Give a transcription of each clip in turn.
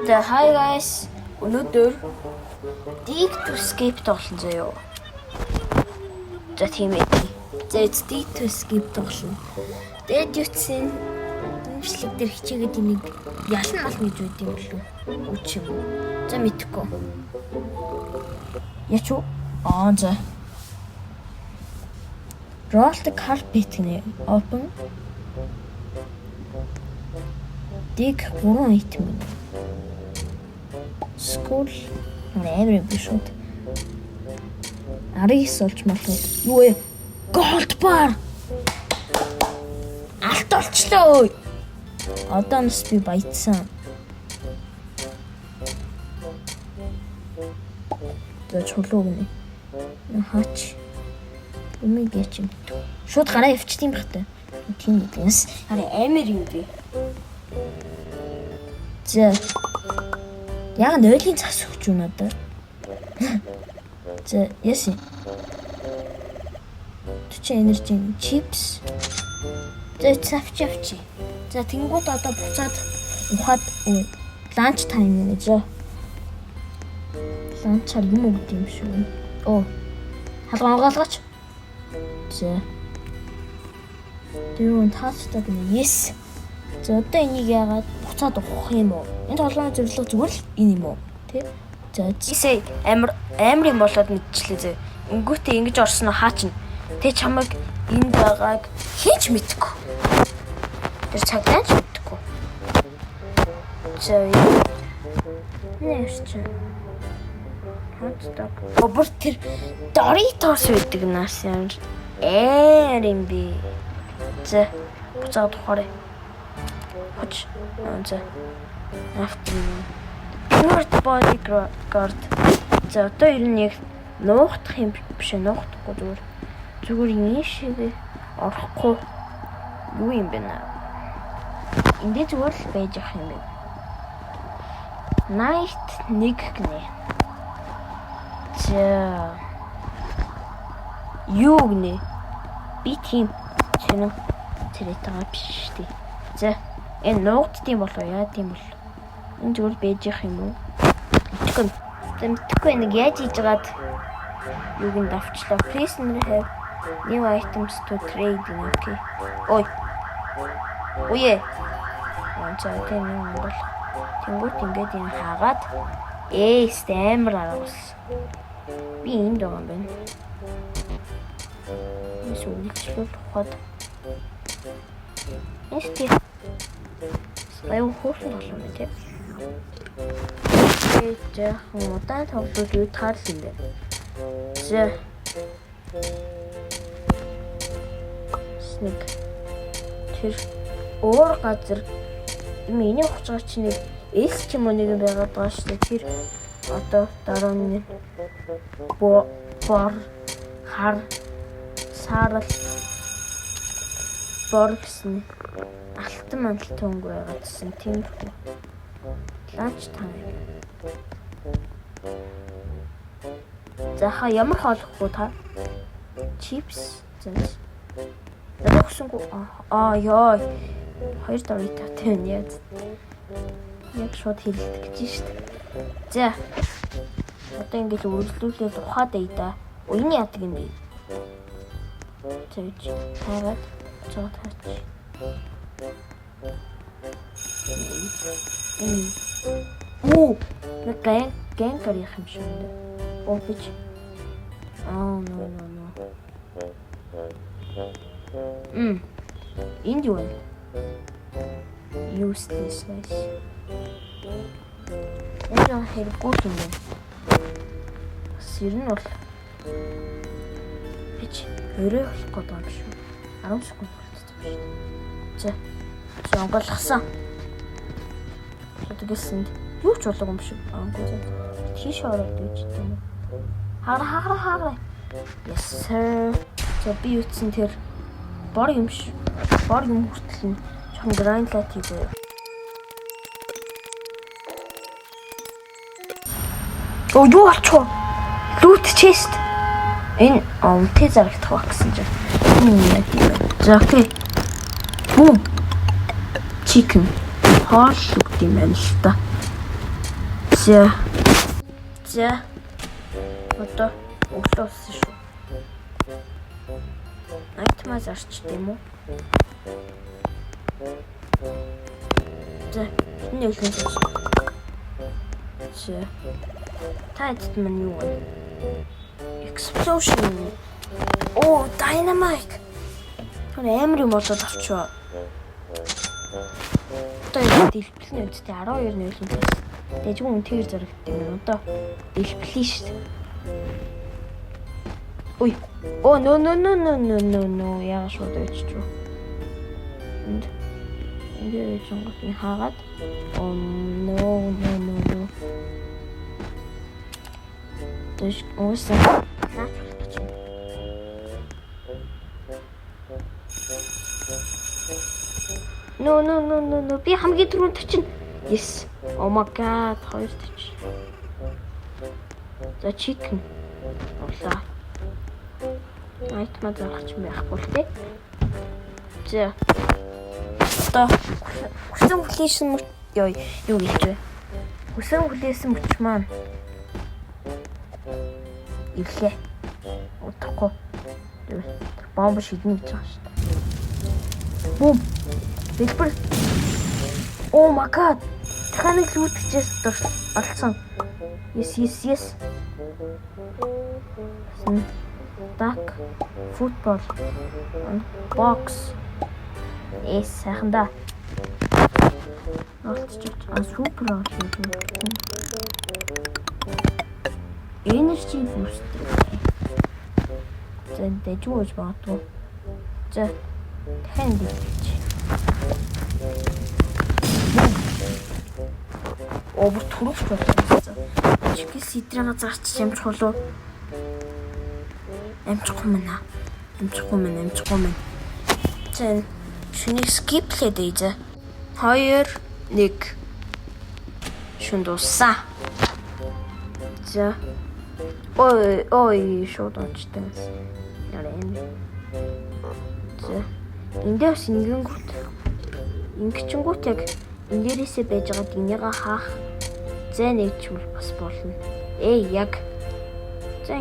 За hi guys. Өнөөдөр Dig to Escape тоглоно заяа. За тийм ээ. За Dig to Escape тоглоно. Тэгээд юуцсэн имшлэг дээр хичээгээд энийг ялан мал гэж үйд юм болов уу? Үгүй юм. За мэдхгүй. Яч уу? За. Roll the carpet гэнэ. Open. Dig 3 item. School амар биш үү? 19 олж малуу. Юу вэ? Gold bar. Алт олчлоо. Одоо нас би баяцсан. За чулуу гэнэ. Хаач. Өмнөд яч юм. Шууд гараа явчих юм бахтай. Тийм нэгээс амар юм бэ. За. Яг нойлын цас өгч юу надад. За, яси. Төч энержи чипс. За, цавч. За, тэнгууд одоо буцаад ухаад ланч тайм нэ зөө. Ланчаар юм өгд юм шүү. Халгаан огаалгач. За. Дөрөв таастаг нэ. Yes. За, одоо энийг яагаад буцаад ухах юм уу? Энэ тоглоомын зөвлөгөө зүгээр л энэ юм уу? Тэ? За, жисээ амар юм болоод мэдчихлээ зэ. Ингүүтээ ингэж орсон нь хаачна. Тэ чамайг энд байгааг хийж мэдгүй. Тэр цагаан ч мэдгүй. За, нэрч. Хатдаг. Обор тэр Doritos байдаг нас юм би. За, буцаад ухаарай. Хоч. За. Afternoon. Pure bodyguard. За одоо ер нь яг нуухдах юм биш нуухдахгүй зүгээр энэ шиг орохгүй юу юм бэ наа. Эндээ зүгээр л байж ах юм бэ. Night 1 гэнэ. За. Юу гэнэ? Би тийм сонир цэрэтэйгээ биш шүү дээ. За. Энэ нуугдтiin болоо яа тийм бол. Энэ зүгээр байж ах юм уу? Мэдхгүй нэг яаж хийж гаад юуг нь давчлаа. Prisoner have new items to trade in okay. Ой. За тийм юм бол. Тэнгуут ингээд энэ хаагаад стамер араас. Би энд байгаа юм байна. Эсвэл ухаад. Эсти аюу хөөсөн болов юм тий. Тэгээд удаан тоглож юу таарл юм бэ? За. Снэг. Тэр өөр газар миний хугацаа чинь элс ч юм уу нэг байгаад байгаа шүү дээ. Тэр одоо дараа нь бор хар саарал бор гэсэн алтан мандалтай өнгө байгаадсэн тийм үү. Ланч тайм. За ямар хоолохгүй та? Чипс. Өгсөнгөө ёо. 2 Doritos тэн яг шууд хэлдэг гэж шүү дээ. За. Одоо ингэж үргэлжлүүлээд ухаад ий да. Энэ яадаг юм бэ? Тэгж хараад цаад хаач. Нэг гэнкэр юм шиг байна. Опич. No. Энд юу вэ? Useless. Энэ хэрэггүй юм байна. Сэрн бол бич өрөө болох гэдэг юм шүү. 10 секунд болчихсон шүү. За. Сонголгосон. Тэгсэн юу ч болоогүй юм шиг. Тийш ороод гэж юм. Хагра. Yes sir. За би үтсэн тэр бор юм хүртэл нь чон гранд лайт хийгээ. Юу болчихоо? Loot chest. Энэ тэ зарагдах ба гэсэн чинь. Энэ яг юм. За окей. Chicken. Хоол өгд юм байна л та. За. Одоо өглөө болсон шүү. Айтмаа зарч тийм үү? За, энэ өглөө зарч. За. Тайд мань юу вэ? Explosion. Оо, dynamite. Тэр амар юм болоод авчваа. Одоо дэлбэлний үедээ 12-ны өглөө байсан. Дэжгүй үнээр зарагддаг юм. Одоо дэлбэлээ шүү. Ой. Оо, no. Яа шууд иччихв. Энд жинготны хаагаад. Oh no. Дэш уусан. No. Би хамгийн түрүүнд чинь. Yes. Oh my god, хоёр тач. За chicken. Орлоо. Айтмаа зарах юм байхгүй л дээ. За. Одоо хүсэн хүлээсэн мөч юу гэж вэ? Хүсэн хүлээсэн мөч маань ирлээ. Утахгүй. Бомб шиднэ гэж байгаа шүү дээ. Бум. Дэлбэр. Oh my god. Дахиад л үүтгэжээс олцсон. Yes. Duck, football, box. Сайхан да. Супер аа. Energy booster. За дэжүүж багтуу. За дахин дийч. Өөр төрөвч болсон. Чигээр сэтрээгээ зарч ямч холоо. Амжихгүй мэн. За шүнийг скиплээд ийзэ. 2 1 шүн дууссан. За. Ой шууд очтой. Яа юм. За. Эндээс ингэчингүүт яг эндээсээ байж байгаа динийга хаах. За нэг чүл бас болно. Яг. За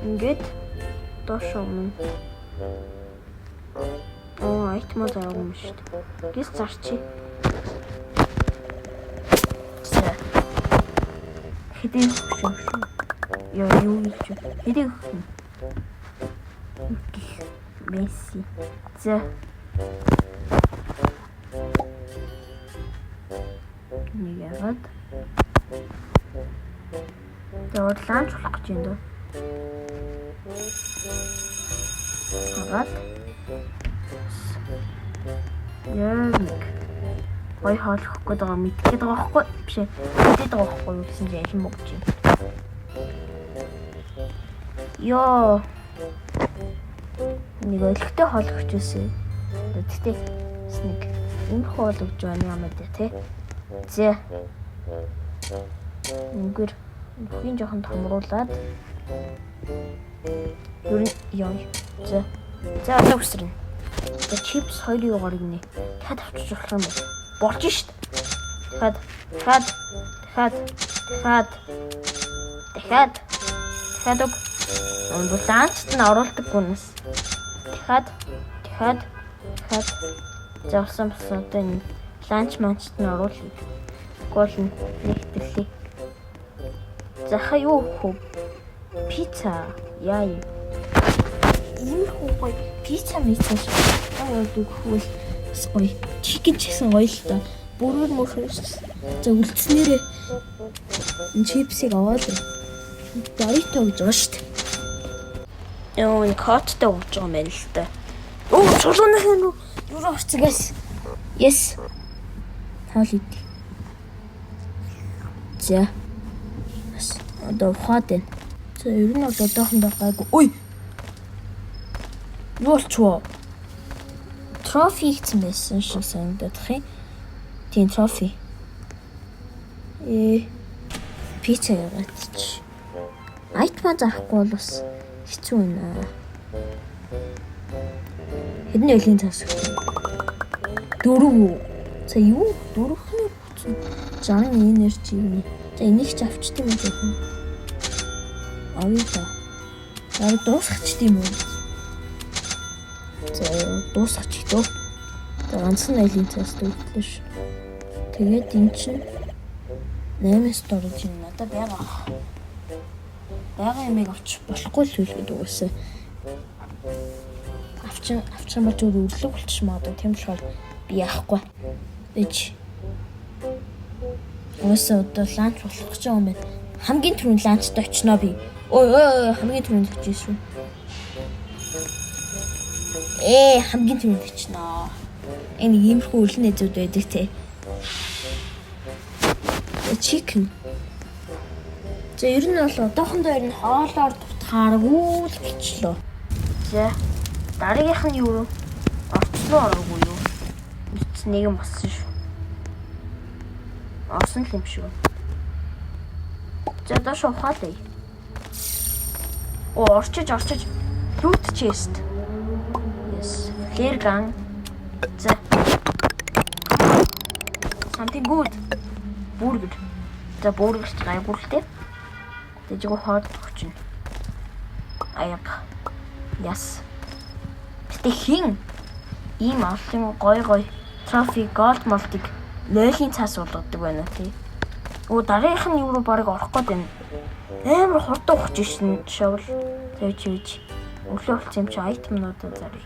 ингээд доош өмнө. Айтмаа зарах юм шүү дээ. Гис зарчи. За. Хэдийн шүү. Юу гэж хэдийн Месси. За. Яагаад? Тэгвэл ланч болох гэж юм дөө. Хагаад. Яг. Гой хаалах гээд байгаа мэдгээд байгаа байхгүй биш ээ. Мэдээд байгаа байхгүй юу гэсэн чинь ялан богч юм. Йоо. Нэг өлегтэй хоолгож үсэ. Тэгтээ нэг энэ хоол өгч байна юм даа тий. Зэ. Ингэр бүхний жоохон томруулаад юу яа. За. За одоо үсрэн. За чипс 2 юугаар гинэ. Дахиад авчиж болох юм байна. Болж шít. Дахиад. Амбуланцт нь оруулдаг гүнэс. Дахиад. Завсан одоо энэ ланч манчт нь оруулах. Гол нь нэгтлээ. За хаяа юу? Пицца. Яа юм. Ийм хөө пицца мэдсэн шүү. Аадаг хөл гоё. Чикен ч гэсэн гоё л та. Бүрээр мөрөөс. За үлдснээрээ энэ чипсыг аваад Doritos гэж байна шүү дээ. Энэ коттой ууж байгаа юм байна л та. Чулууных нь юу орцгоос. Yes. Хаал идэ. За. Одоо ухаад байна. За ер нь бол одоохондоо гайгүй. Ой. Юу болчихвоо? Трофи хийсэн байсан шиг санагдах юм. Тийм трофи. Пицца яагаад? Айтмаа зарахгүй бол бас хэцүү байна. Хэдэн өлийн цаас? 4. За юу? 4-ны 60 энержи. За энийг ч авчт юм жоохон. Авъя та. Яг дуусгач тийм үү? За дуусгач дөө. За ганцхан айлын цаас дүүтлээ ш. Тэгээд эн чинь 8 storage юм надад байгаа. Бага ямиг авчих болохгүй л үлгээд угаасаа. Авчин болж өрлөг болчих магадгүй. Тийм болохоор би яахгүй. Эч. Угаасаа одоо ланч болох гэж байгаа юм байна. Хамгийн түрүүнд ланчд очноо би. Ой хамгийн түрүүнд очиж шүү. Хамгийн түрүүнд очноо. Энэ иймэрхүү үлэн нэзүүд байдаг те. Chicken. За ер нь бол одоохондоо ер нь хоолоор дутгааргүй л болчихлоо. За дараагийнх нь юу? Орцлоо ороогүй юу? Үст нэг юм болсон шүү. Орсон л юм шүү. За доош ухаалаа. Орчиж. Loot chest. Yes. Flare gun. За. Something good. Burger. За burger гайгуултай. Тэжиг хоод өгч. Аяг. Яс. Тэ хин ийм олон гой трофи голд молтыг 0-ийн цаас болгодог байна тий. Дараагийнх нь юу руу барыг орох гээд байна. Амар хурдан ухаж шин шовл. Тэгж. Өглөө болсон юм чи айтемнуудаа зарыг.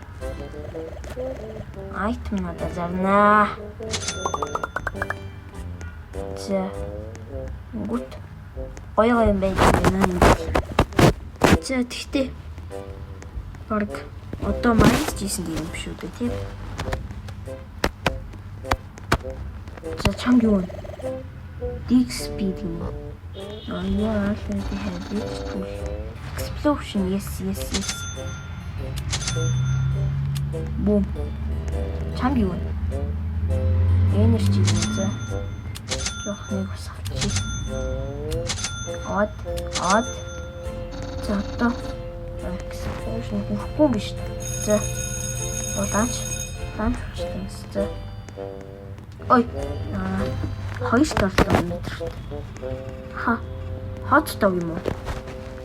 Айтемнуудаа зарнаа. За. Гүт. Гоё юм байна. За тэгтээ. Бараг одоо майнс жийсэн юм шүү дээ тийм. За чамд юу вэ? Dig speed юм. You are already have it. Explosion, yes. Boom. Чамд юу вэ? Energy за. Жох нэг бас авчи. Од. За одоо explosion бүхгүй биш. За. Ланч. За. Ой. 2-7 метр. Хот дог юм уу?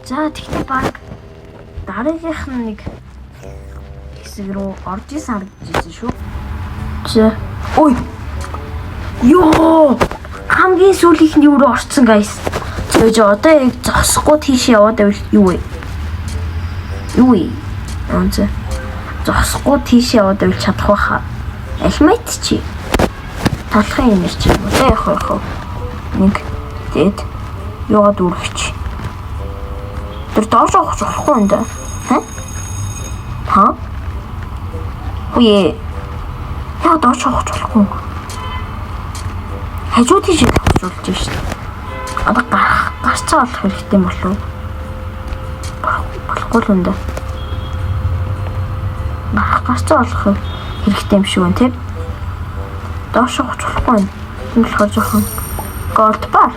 За тэгтээ баг дараагийнх нь нэг хэсэг рүү орж исэн харагдаж шүү. За. Ой. Ёо! Хамгийн сүүлийнх нь юу руу орцсон guys. Тэгэж одоо яг зогсохгүй тийш яваад байвал юу вэ? Онцэ. Зогсохгүй тийш яваад байвал чадах байхаа. Альмайт чи. Талхын юм чи. Одоо явах. Нэг тэгэд яваад үргэлж. Тэр доош авах болохгүй юм да. Үе. Яа доош авах болохгүй. Хажуу тийш авах болж шít. Одоо гарцаа олох хэрэгтэй болов уу? Болохгүй л юм да. Гарцаа олох хэрэгтэй юм шиг байна тийм. Доош авах болохгүй юм. Тийм болохоор жоохон gold bar.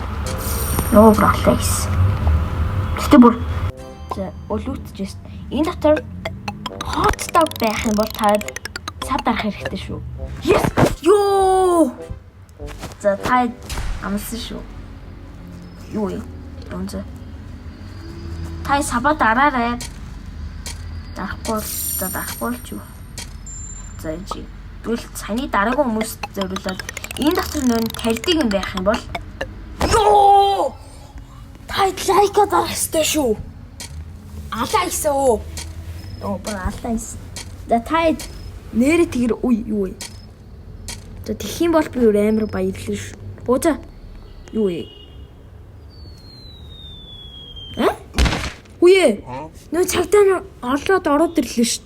No bralays. Гэтэ бүр за өлүтжээс энэ дотор hot dog байх юм бол та цав дарах хэрэгтэй шүү. Yes. Ёо. За та амсан шүү. Юу юм? Онцэ. Та саба дараарай. Дарахгүй ч юу. За чи. Тэгвэл саяны дараагийн хүмүүс зориулаад энэ дотор нөө тарьдаг юм байх юм бол ёо! Та лайка дарах ёстой шүү. Алаа хийсэн үү? Алаа хийсэн. За та нэрэ тэгэр юу вэ? За тэгэх юм бол би амар баярлалаа шүү. За юу вэ? Үе. Нөө цагтаа ороод ирлээ шүү.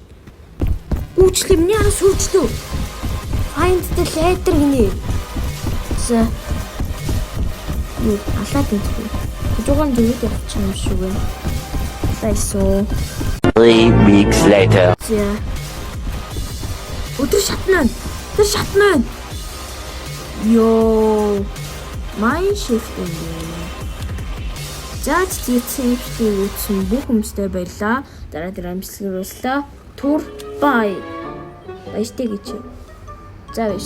Үүчлээ миний араас үржлөө. Find the letter гинэ. За. Юу алаад идэх. Жогон дээд явчих юм шүү гэ. Тайсоо. 3 weeks later. За. Өдөр шатнаа. Тэр шатнаа. Йоо. Майн shift юм. За зэцэвчтэй үтсэн бүх хүмүүстээ баярлаа. Дараа амжилт хүрлээ. Тур бай. Баяртай гэж. За баяр.